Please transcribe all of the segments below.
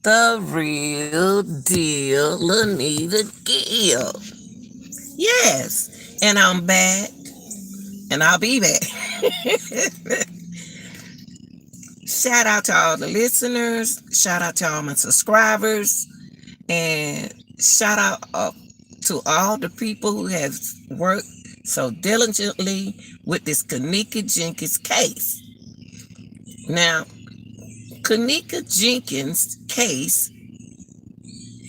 The real deal, Lanita Gill. Yes, and I'm back, and I'll be back. Shout out to all the listeners. Shout out to all my subscribers. And shout out to all the people who have worked so diligently with this Kenneka Jenkins case. Now, Kenneka Jenkins case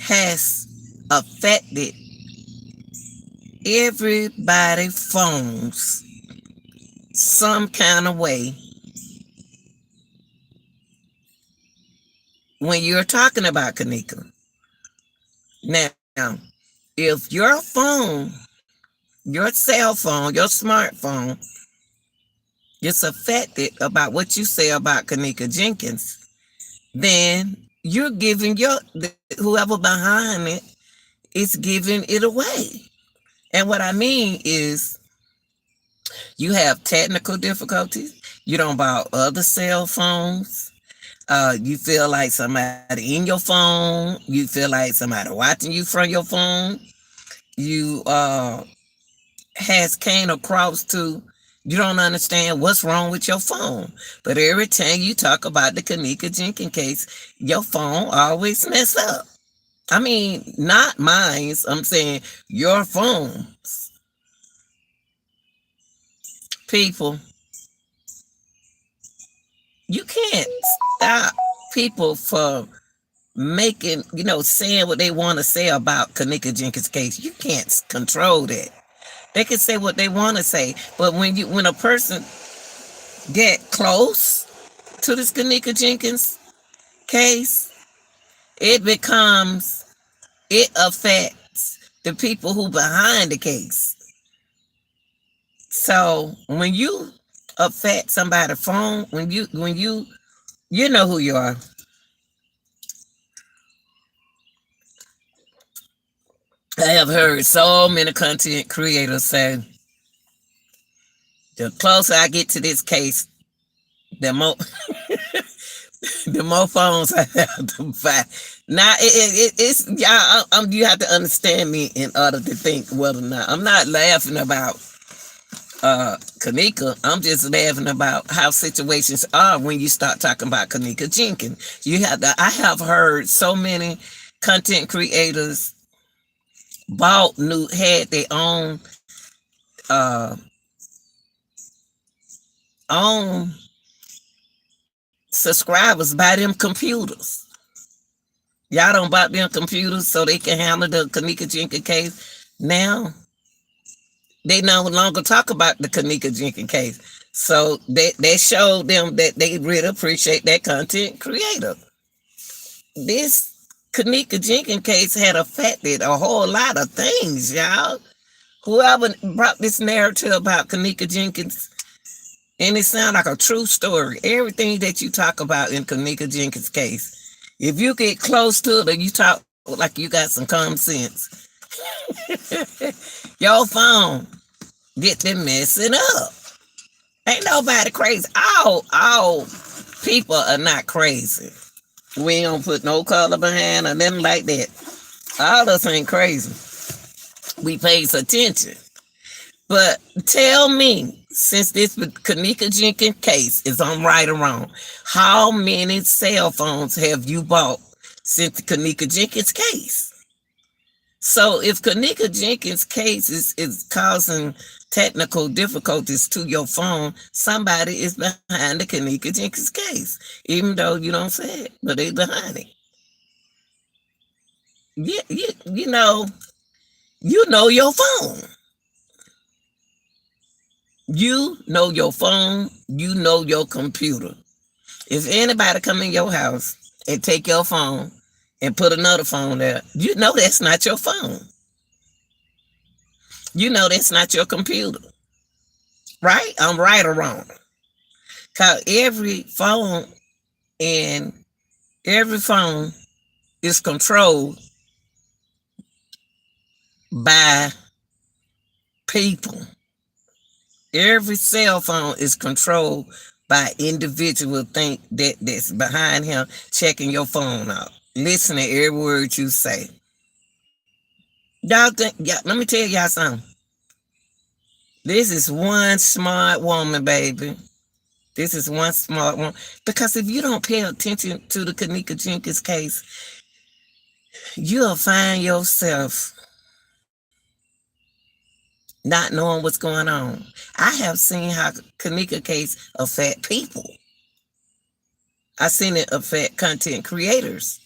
has affected everybody phones some kind of way when you're talking about Kenneka. Now, if your phone, your cell phone, your smartphone gets affected about what you say about Kenneka Jenkins, then you're giving whoever behind it is giving it away. And what I mean is you have technical difficulties. You don't buy other cell phones. You feel like somebody in your phone. You feel like somebody watching you from your phone. You has came across to you don't understand what's wrong with your phone. But every time you talk about the Kenneka Jenkins case, your phone always mess up. I mean, not mine. I'm saying your phones. People, you can't stop people from making, saying what they want to say about Kenneka Jenkins case. You can't control that. They can say what they want to say, but when a person get close to this Kenneka Jenkins case, it affects the people who behind the case. So when you affect somebody's phone, when you know who you are. I have heard so many content creators say, the closer I get to this case, the more the more phones I have to buy. Now it's y'all. You have to understand me in order to think whether or not I'm not laughing about Kenneka. I'm just laughing about how situations are when you start talking about Kenneka Jenkins. I have heard so many content creators had their own subscribers by them computers. Y'all don't buy them computers so they can handle the Kenneka Jenkins case. Now they no longer talk about the Kenneka Jenkins case. So they showed them that they really appreciate that content creator. This Kenneka Jenkins case had affected a whole lot of things, y'all. Whoever brought this narrative about Kenneka Jenkins, and it sounds like a true story. Everything that you talk about in Kenneka Jenkins case, if you get close to it, or you talk like you got some common sense, your phone get them messing up. Ain't nobody crazy. All people are not crazy. We don't put no color behind or nothing like that. All us ain't crazy. We pays attention. But tell me, since this Kenneka Jenkins case is on right or wrong, how many cell phones have you bought since the Kenneka Jenkins case? So if Kenneka Jenkins case is causing technical difficulties to your phone, somebody is behind the Kenneka Jenkins case, even though you don't say it, but they behind it. You know your phone. You know your phone. You know your computer. If anybody come in your house and take your phone and put another phone there, you know that's not your phone. You know that's not your computer. Right? I'm right or wrong. Cause and every phone is controlled by people. Every cell phone is controlled by individual that's behind him checking your phone out. Listen to every word you say. Y'all think, yeah, let me tell y'all something. This is one smart woman, baby. This is one smart woman. Because if you don't pay attention to the Kenneka Jenkins case, you'll find yourself not knowing what's going on. I have seen how Kenneka case affect people. I seen it affect content creators.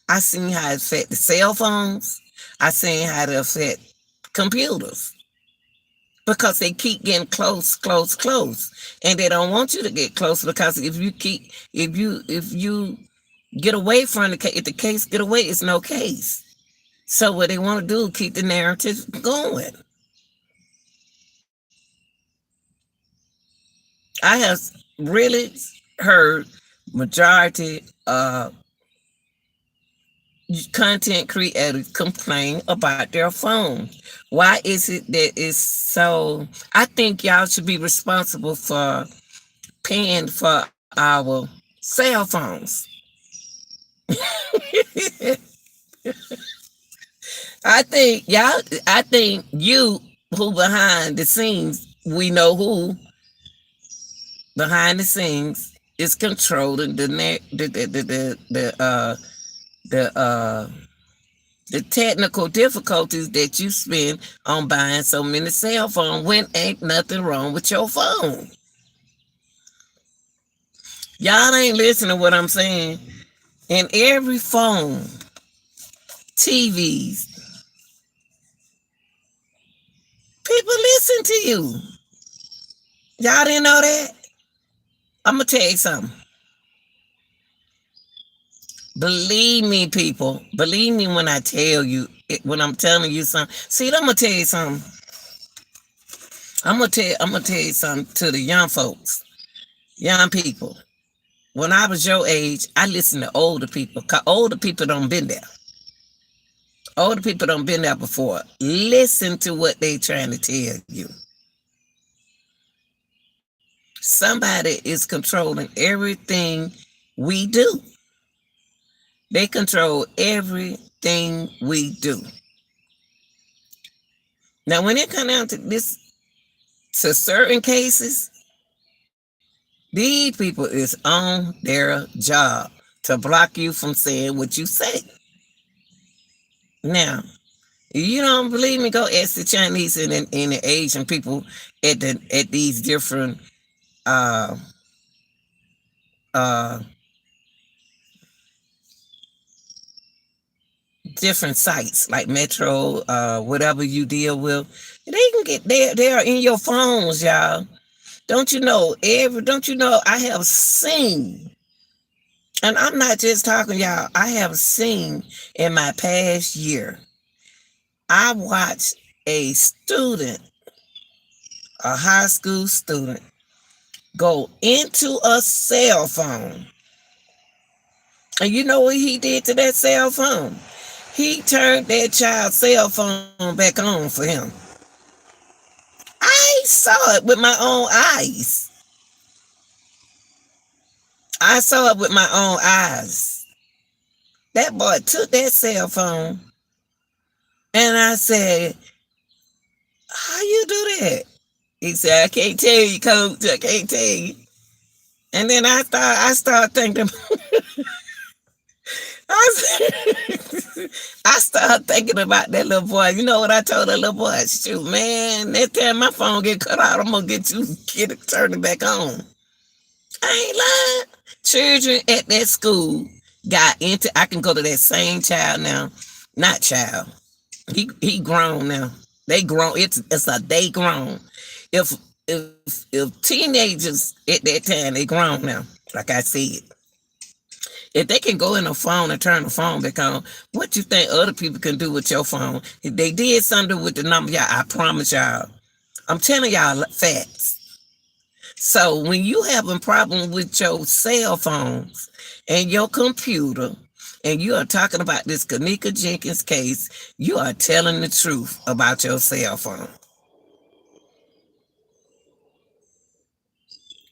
I seen how it affect the cell phones. I seen how it affect computers because they keep getting close, close, close, and they don't want you to get close because if you get away from the case, if the case get away, it's no case. So what they want to do, keep the narrative going. I have really heard majority content creators complain about their phone. Why is it that it's so? I think y'all should be responsible for paying for our cell phones. I think y'all. I think you who behind the scenes, we know who behind the scenes is controlling the the technical difficulties that you spend on buying so many cell phones when ain't nothing wrong with your phone. Y'all ain't listening to what I'm saying. In every phone, TVs, people listen to you. Y'all didn't know that? I'm gonna tell you something. Believe me, people. Believe me when I tell you, when I'm telling you something. See, I'm gonna tell you something. I'm gonna tell you something to the young folks, young people. When I was your age, I listened to older people. Cause older people don't been there. Older people don't been there before. Listen to what they trying to tell you. Somebody is controlling everything we do. They control everything we do. Now, when it comes down to this, to certain cases, these people is on their job to block you from saying what you say. Now, if you don't believe me, go ask the Chinese and the Asian people at these different uh uh different sites like Metro, whatever you deal with. They can get they are in your phones, y'all. Don't you know I have seen, and I'm not just talking, y'all, I have seen in my past year, I watched a student, a high school student, go into a cell phone. And you know what he did to that cell phone? He turned that child's cell phone back on for him. I saw it with my own eyes. I saw it with my own eyes. That boy took that cell phone and I said, how you do that? He said, I can't tell you, coach. I can't tell you. And then I started thinking, I started thinking about that little boy. You know what I told that little boy? Shoot, man, next time my phone get cut out, I'm gonna get it, turn it back on. I ain't lying. Children at that school got into. I can go to that same child now, not child. He grown now. They grown. It's a they grown. If if teenagers at that time they grown now, like I said, if they can go in the phone and turn the phone back on, what you think other people can do with your phone? If they did something with the number, y'all, I promise y'all. I'm telling y'all facts. So when you having problem with your cell phones and your computer, and you are talking about this Kenneka Jenkins case, you are telling the truth about your cell phone.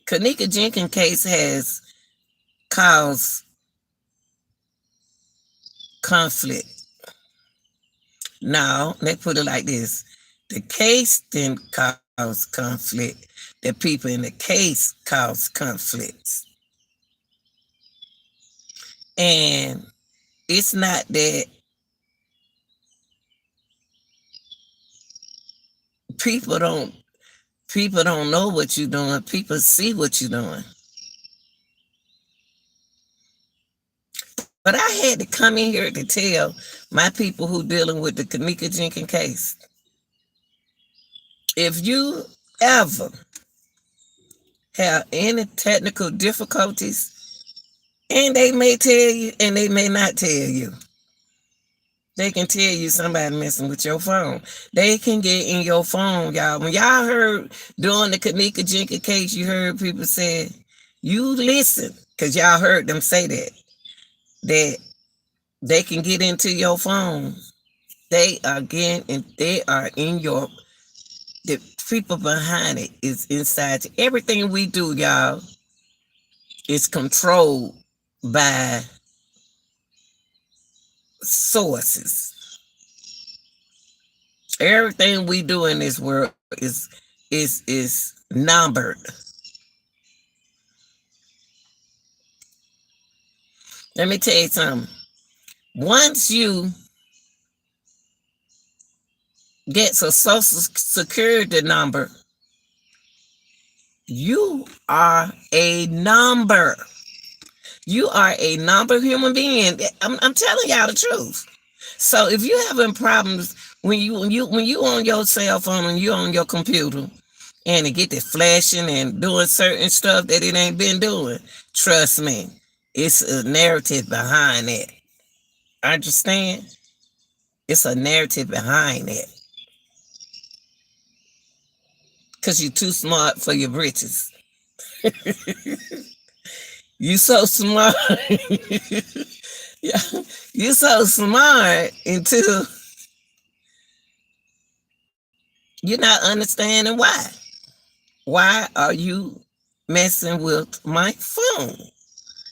Kenneka Jenkins case has caused conflict. Now, let's put it like this. The case didn't cause conflict. The people in the case caused conflicts. And it's not that people don't people don't know what you're doing. People see what you're doing. But I had to come in here to tell my people who dealing with the Kenneka Jenkins case. If you ever have any technical difficulties, and they may tell you and they may not tell you. They can tell you somebody messing with your phone. They can get in your phone, y'all. When y'all heard during the Kenneka Jenkins case, you heard people say, you listen, because y'all heard them say that they can get into your phone. They are in your, the people behind it is inside you. Everything we do, y'all, is controlled by sources. Everything we do in this world is numbered. Let me tell you something. Once you get a social security number, you are a number. You are a number human being. I'm telling y'all the truth. So if you having problems when you on your cell phone and you on your computer and it get to flashing and doing certain stuff that it ain't been doing, trust me, it's a narrative behind it. Understand? It's a narrative behind it. Because you're too smart for your britches. You so smart. Yeah, you so smart until you're not understanding why. Why are you messing with my phone?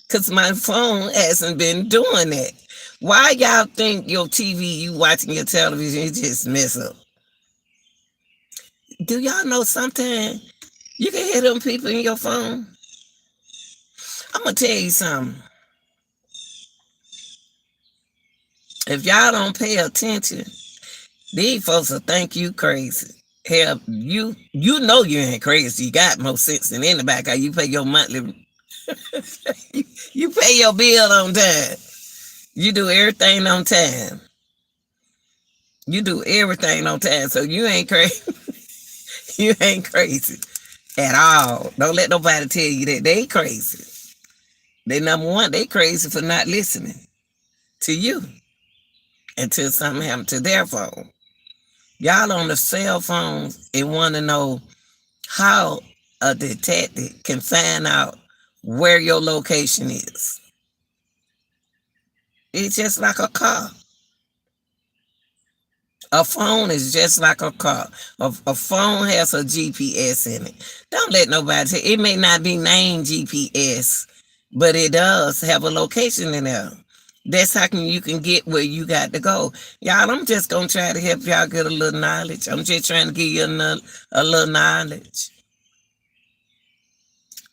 Because my phone hasn't been doing that. Why y'all think your TV, you watching your television, you just mess up? Do y'all know sometimes you can hear them people in your phone? I'm going to tell you something. If y'all don't pay attention, these folks will think you crazy. Hell, you know you ain't crazy. You got more sense than anybody because you pay your monthly. You pay your bill on time. You do everything on time. You do everything on time. So you ain't crazy. You ain't crazy at all. Don't let nobody tell you that they crazy. They number one, they crazy for not listening to you until something happened to their phone. Y'all on the cell phones and want to know how a detective can find out where your location is. It's just like a car. A phone is just like a car. A phone has a GPS in it. Don't let nobody say it may not be named GPS, but it does have a location in there. That's how you can get where you got to go. Y'all, I'm just going to try to help y'all get a little knowledge. I'm just trying to give you a little knowledge.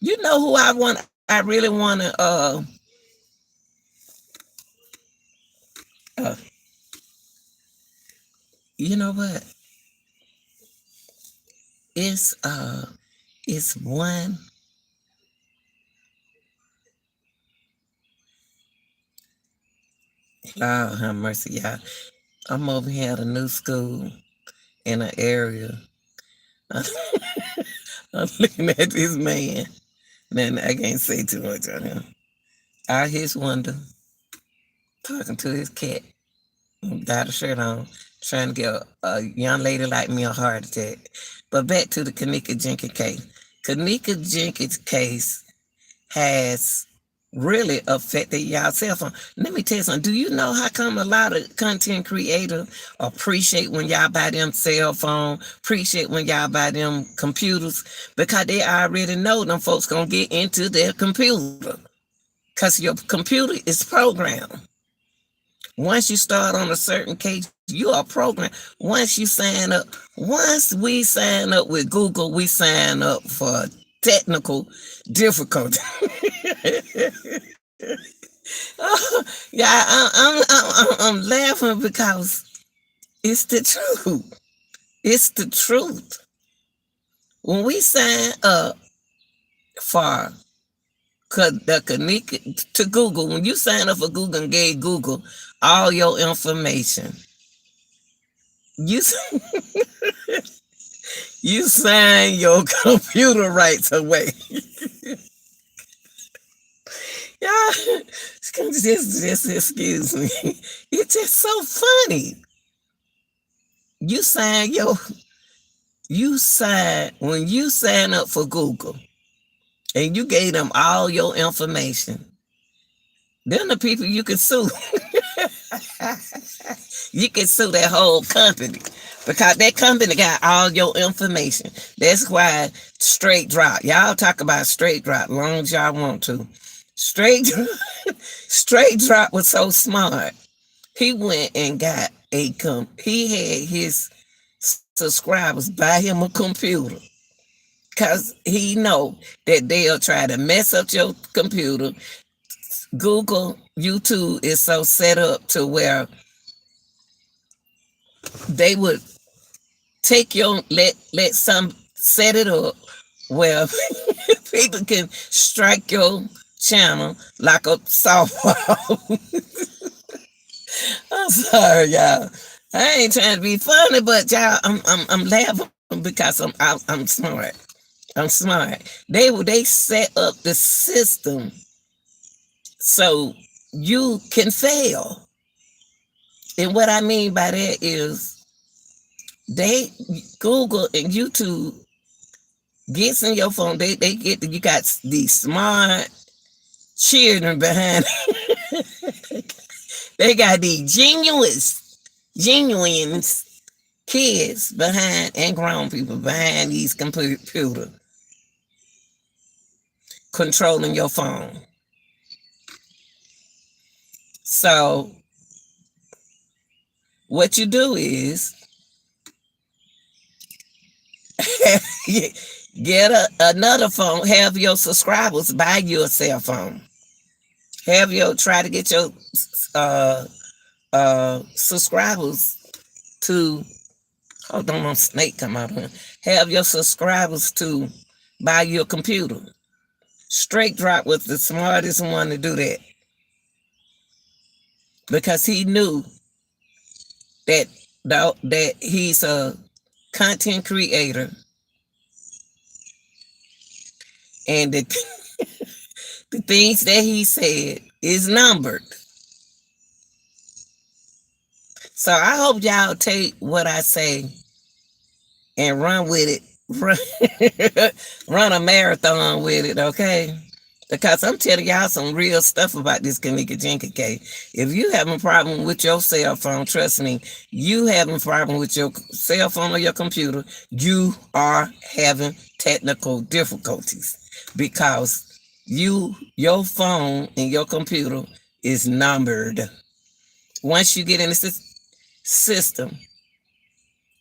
You know who I really want to, you know what? It's one. Lord have mercy, y'all. I'm over here at a new school in an area. I'm looking at this man. Then I can't say too much on him. Out his window, talking to his cat, without a shirt on, trying to get a young lady like me a heart attack. But back to the Kenneka Jenkins case. Kenneka Jenkins case has really affected y'all cell phone. Let me tell you something. Do you know how come a lot of content creators appreciate when y'all buy them cell phone, appreciate when y'all buy them computers? Because they already know them folks gonna get into their computer. Because your computer is programmed. Once you start on a certain case, you are programmed. Once we sign up with Google, we sign up for technical difficulty. Oh, yeah, I'm laughing because it's the truth. It's the truth. When we sign up for the Kenneka to Google, when you sign up for Google and gave Google all your information, you you sign your computer rights away. Yeah, just excuse me. It's just so funny. You sign your when you sign up for Google and you gave them all your information, then the people you can sue. You can sue that whole company because that company got all your information. That's why straight drop. Y'all talk about straight drop long as y'all want to. Straight drop was so smart. He went and got he had his subscribers buy him a computer because he know that they'll try to mess up your computer. Google, YouTube is so set up to where they would take your let some set it up where people can strike your channel like a softball. I'm sorry, y'all. I ain't trying to be funny, but y'all, I'm laughing because I'm smart. I'm smart. They set up the system so you can fail. And what I mean by that is Google and YouTube gets in your phone. They get you got these smart children behind. They got these genuine kids behind and grown people behind these computers controlling your phone. So what you do is get another phone, have your subscribers buy you a cell phone. Try to get your subscribers to hold on, snake come out here. Have your subscribers to buy your computer. Straight Drop was the smartest one to do that because he knew that he's a content creator and the things that he said is numbered. So I hope y'all take what I say and run with it. Run a marathon with it, okay? Because I'm telling y'all some real stuff about this Kenneka Jenkins case. If you having a problem with your cell phone, trust me, you having a problem with your cell phone or your computer, you are having technical difficulties because your phone and your computer is numbered. Once you get in the system,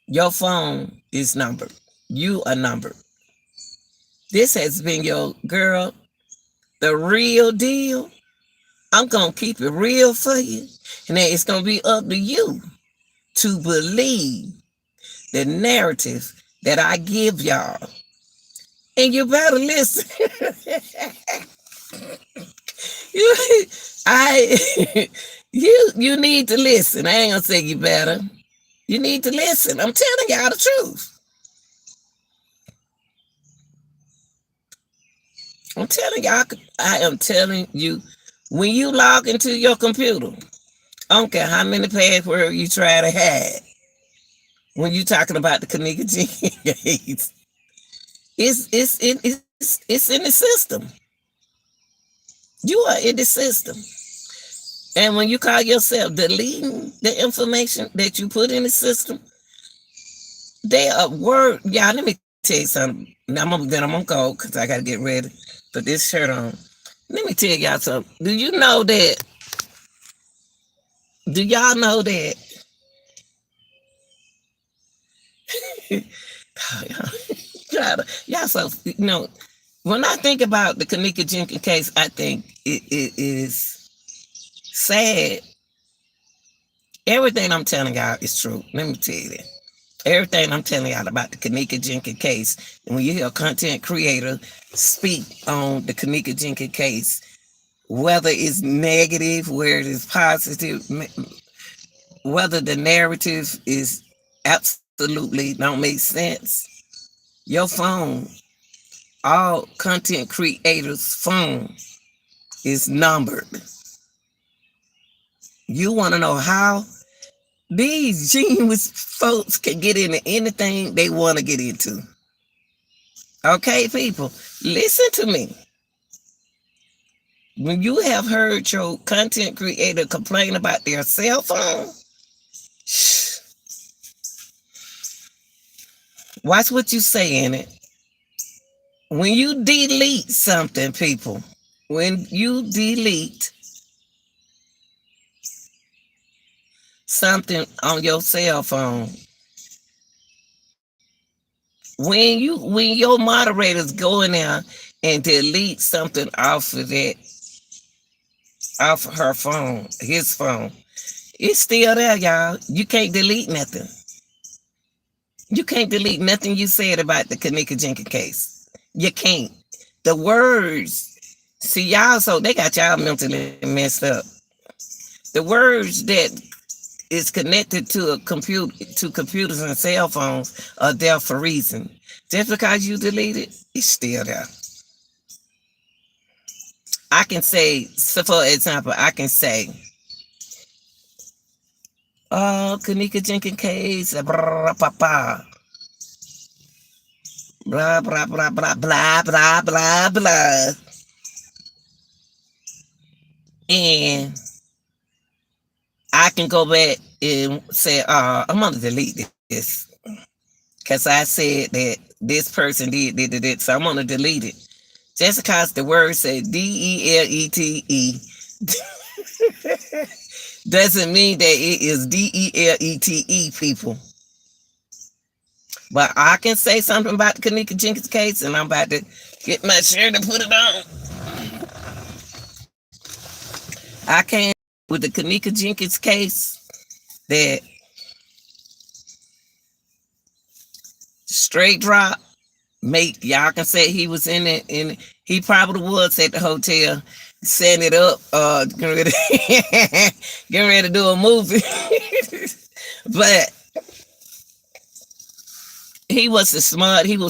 your phone is numbered. You are numbered. This has been your girl, the real deal. I'm going to keep it real for you. And then it's going to be up to you to believe the narrative that I give y'all. And you better listen. You need to listen. I ain't going to say you better. You need to listen. I'm telling y'all the truth. I'm telling y'all, I am telling you, when you log into your computer, I don't care how many passwords you try to hide, when you talking about the Kenneka Jenkins, it's in the system. You are in the system. And when you call yourself deleting the information that you put in the system, they are word. Y'all, let me tell you something. Then I'm gonna go because I gotta get ready. Put this shirt on. Let me tell y'all something. Do you know that Do y'all know that? Y'all so when I think about the Kenneka Jenkins case, I think it is sad. Everything I'm telling y'all is true. Let me tell you that. Everything I'm telling y'all about the Kenneka Jenkins case, and when you hear a content creator speak on the Kenneka Jenkins case, whether it's negative, whether it's positive, whether the narrative is absolutely don't make sense, your phone, all content creators' phone is numbered. You want to know how these genius folks can get into anything they want to get into. Okay, people, listen to me. When you have heard your content creator complain about their cell phone, watch what you say in it. When you delete something, people, when you delete something on your cell phone, when your moderators go in there and delete something off of her phone, his phone, it's still there, y'all. You can't delete nothing. You can't delete nothing you said about the Kenneka Jenkins case. You can't. The words, see y'all, so they got y'all mentally messed up. The words that is connected to computers and cell phones are there for a reason. Just because you delete it, it's still there. I can say, so for example, I can say, oh, Kenneka Jenkins case, blah, blah, blah, blah, blah, blah, blah, blah, blah, blah, blah. And I can go back and say, I'm going to delete this. Because I said that this person did. So I'm going to delete it. Just because the word said DELETE doesn't mean that it is DELETE, people. But I can say something about the Kenneka Jenkins case, and I'm about to get my shirt and put it on. I can with the Kenneka Jenkins case that straight drop. Make y'all can say he was in it, and he probably was at the hotel setting it up, getting ready to do a movie. But he was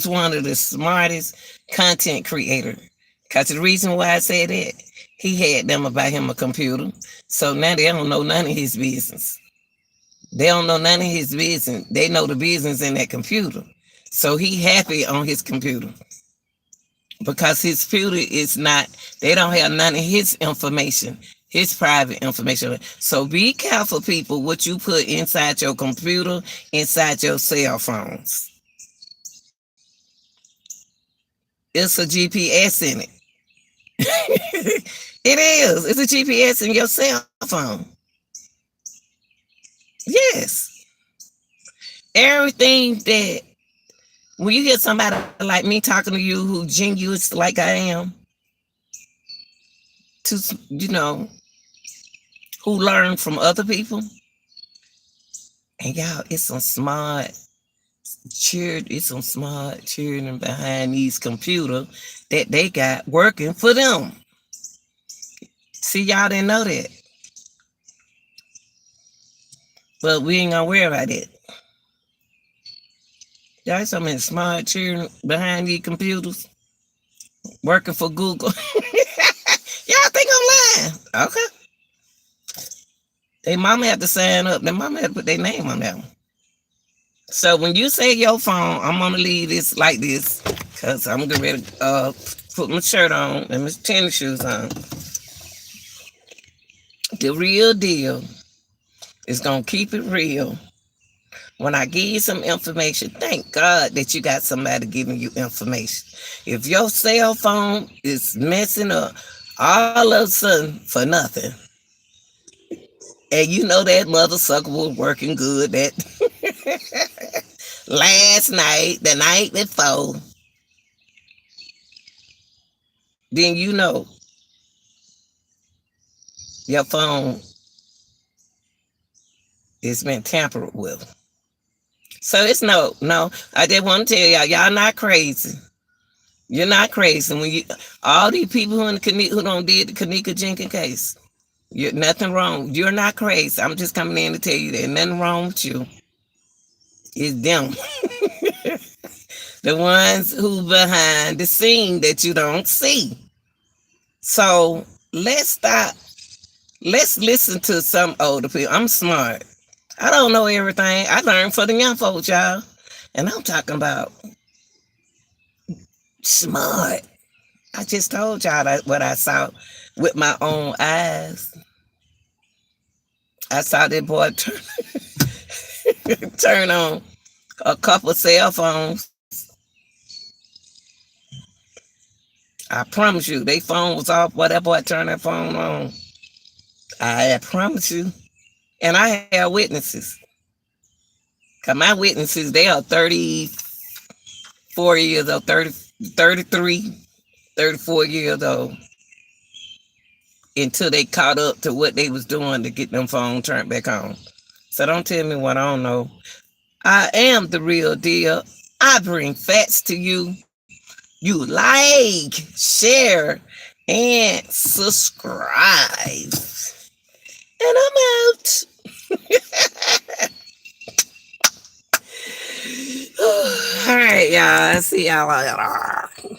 one of the smartest content creators. Because the reason why I said that, he had them about him a computer. So now they don't know none of his business. They don't know none of his business. They know the business in that computer. So he happy on his computer. Because his computer is not, they don't have none of his information, his private information. So be careful, people, what you put inside your computer, inside your cell phones. It's a GPS in it. It is. It's a GPS in your cell phone. Yes. Everything that, when you hear somebody like me talking to you who genius like I am, to, who learn from other people, and y'all, it's some smart children behind these computers that they got working for them. See, y'all didn't know that. But we ain't gonna worry about it. Y'all, some smart children behind these computers working for Google. Y'all think I'm lying? Okay. They mama have to sign up. Their mama have to put their name on that one. So when you say your phone, I'm gonna leave this like this, cause I'm getting ready to put my shirt on and my tennis shoes on. The real deal is gonna keep it real. When I give you some information, thank God that you got somebody giving you information. If your cell phone is messing up all of a sudden for nothing, And you know that mother sucker was working good that last night, the night before. Then you know your phone has been tampered with. So it's no. I just want to tell y'all not crazy. You're not crazy. When you all these people who in the who don't did the Kenneka Jenkins case, you're nothing wrong. You're not crazy. I'm just coming in to tell you that nothing wrong with you. It's them, the ones who behind the scene that you don't see. So let's stop. Let's listen to some older people. I'm smart. I don't know everything. I learned for the young folks, y'all. And I'm talking about smart. I just told y'all what I saw with my own eyes. I saw that boy turn on a couple cell phones. I promise you, they phone was off. Boy, that boy turned that phone on. I promise you. And I have witnesses. Because my witnesses, they are 34 years old, 30, 33, 34 years old. Until they caught up to what they was doing to get them phone turned back on. So don't tell me what I don't know. I am the real deal. I bring facts to you. You like, share, and subscribe. And I'm out. All right, y'all. See y'all later.